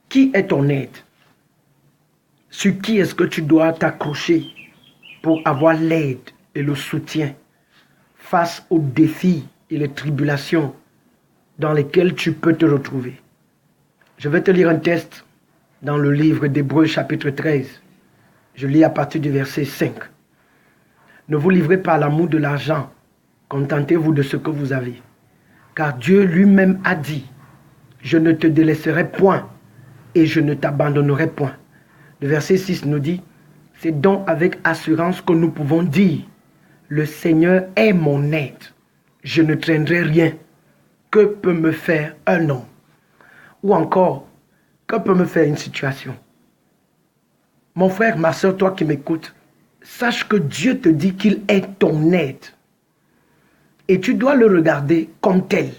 Qui est ton aide? Sur qui est-ce que tu dois t'accrocher pour avoir l'aide et le soutien face aux défis et les tribulations dans lesquelles tu peux te retrouver? Je vais te lire un texte dans le livre d'Hébreux chapitre 13. Je lis à partir du verset 5. Ne vous livrez pas à l'amour de l'argent, contentez-vous de ce que vous avez. Car Dieu lui-même a dit, je ne te délaisserai point et je ne t'abandonnerai point. Le verset 6 nous dit, c'est donc avec assurance que nous pouvons dire, le Seigneur est mon aide, je ne craindrai rien. Que peut me faire un homme? Ou encore, que peut me faire une situation? Mon frère, ma soeur, toi qui m'écoutes, sache que Dieu te dit qu'il est ton aide. Et tu dois le regarder comme tel.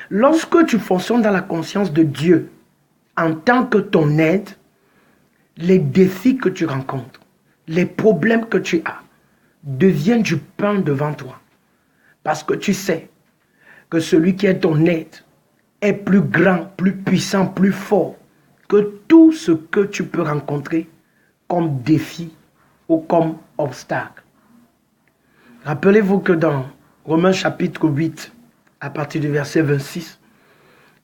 Lorsque tu fonctionnes dans la conscience de Dieu, en tant que ton aide, les défis que tu rencontres, les problèmes que tu as, deviennent du pain devant toi. Parce que tu sais que celui qui est ton aide est plus grand, plus puissant, plus fort que tout ce que tu peux rencontrer comme défi ou comme obstacle. Rappelez-vous que dans Romains chapitre 8, à partir du verset 26,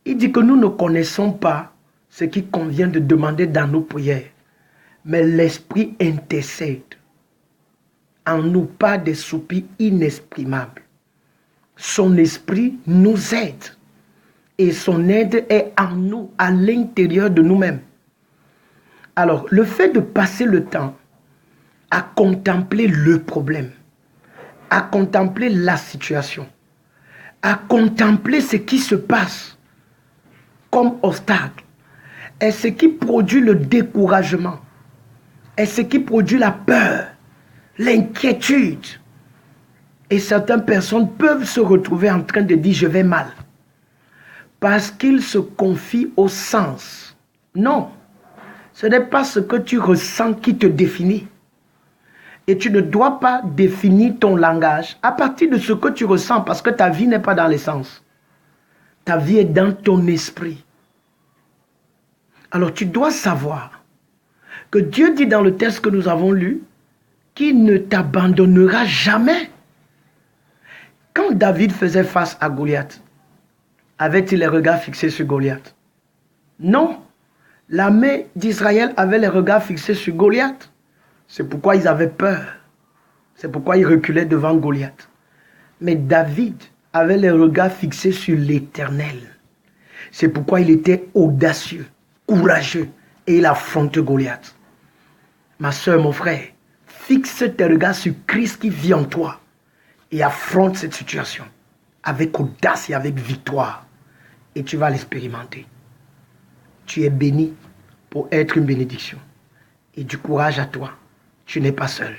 il dit que nous ne connaissons pas ce qui convient de demander dans nos prières, mais l'Esprit intercède en nous par des soupirs inexprimables. Son esprit nous aide et son aide est en nous, à l'intérieur de nous-mêmes. Alors, le fait de passer le temps à contempler le problème, à contempler la situation, à contempler ce qui se passe comme obstacle, est ce qui produit le découragement, est ce qui produit la peur, l'inquiétude. Et certaines personnes peuvent se retrouver en train de dire « je vais mal » parce qu'ils se confient au sens. Non, ce n'est pas ce que tu ressens qui te définit. Et tu ne dois pas définir ton langage à partir de ce que tu ressens parce que ta vie n'est pas dans les sens. Ta vie est dans ton esprit. Alors tu dois savoir que Dieu dit dans le texte que nous avons lu qu'il ne t'abandonnera jamais. Quand David faisait face à Goliath, avait-il les regards fixés sur Goliath? Non. L'armée d'Israël avait les regards fixés sur Goliath. C'est pourquoi ils avaient peur. C'est pourquoi ils reculaient devant Goliath. Mais David avait les regards fixés sur l'Éternel. C'est pourquoi il était audacieux, courageux et il affrontait Goliath. Ma soeur, mon frère, fixe tes regards sur Christ qui vit en toi et affronte cette situation avec audace et avec victoire. Et tu vas l'expérimenter. Tu es béni pour être une bénédiction. Et du courage à toi. Tu n'es pas seul.